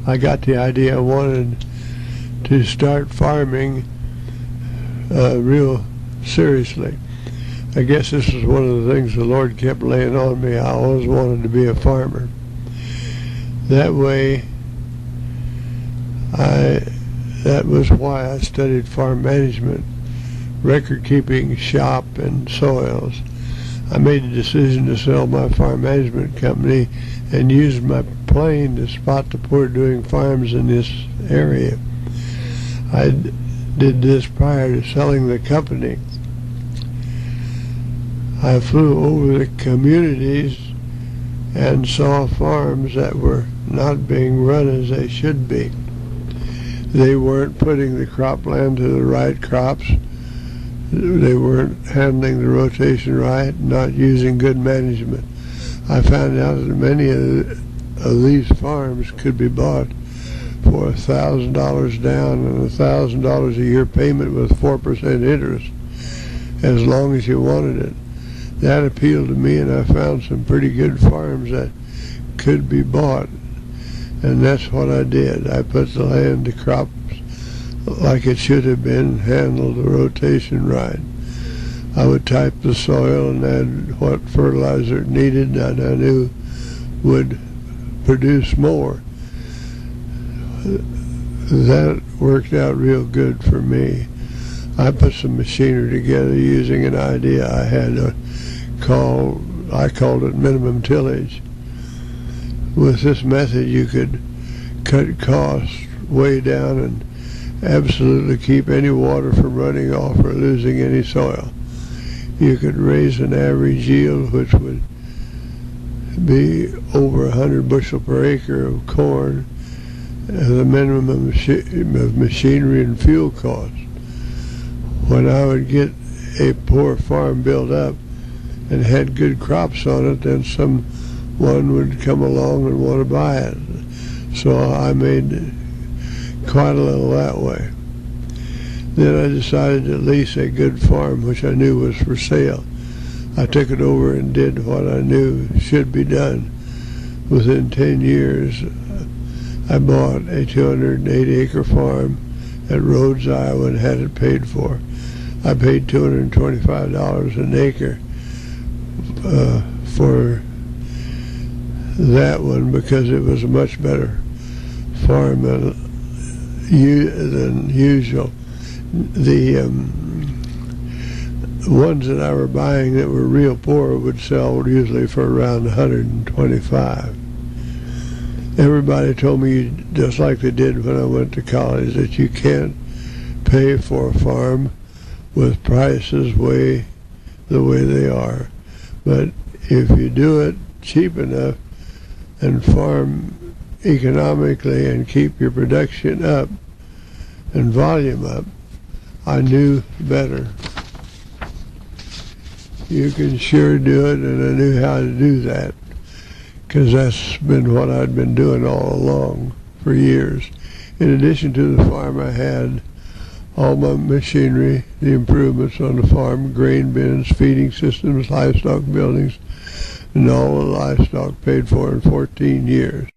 I got the idea I wanted to start farming real seriously. I guess this is one of the things the Lord kept laying on me. I always wanted to be a farmer. That way, that was why I studied farm management, record keeping, shop, and soils. I made the decision to sell my farm management company and used my plane to spot the poor doing farms in this area. I did this prior to selling the company. I flew over the communities and saw farms that were not being run as they should be. They weren't putting the cropland to the right crops. They weren't handling the rotation right, not using good management. I found out that many of these farms could be bought for $1,000 down and $1,000 a year payment with 4% interest as long as you wanted it. That appealed to me, and I found some pretty good farms that could be bought, and that's what I did. I put the land to crops like it should have been, handled the rotation right. I would type the soil and add what fertilizer it needed that I knew would produce more. That worked out real good for me. I put some machinery together using an idea I had I called it minimum tillage. With this method you could cut costs way down and absolutely keep any water from running off or losing any soil. You could raise an average yield which would be over 100 bushel per acre of corn at the minimum of machinery and fuel costs. When I would get a poor farm built up and had good crops on it, then someone would come along and want to buy it. So I made quite a little that way. Then I decided to lease a good farm which I knew was for sale. I took it over and did what I knew should be done. Within 10 years, I bought a 280-acre farm at Rhodes, Iowa, and had it paid for. I paid $225 an acre for that one because it was a much better farm than usual. The ones that I were buying that were real poor would sell usually for around $125. Everybody told me, just like they did when I went to college, that you can't pay for a farm with prices the way they are. But if you do it cheap enough and farm economically and keep your production up and volume up, I knew better. You can sure do it, and I knew how to do that because that's been what I'd been doing all along for years. In addition to the farm, I had all my machinery, the improvements on the farm, grain bins, feeding systems, livestock buildings, and all the livestock paid for in 14 years.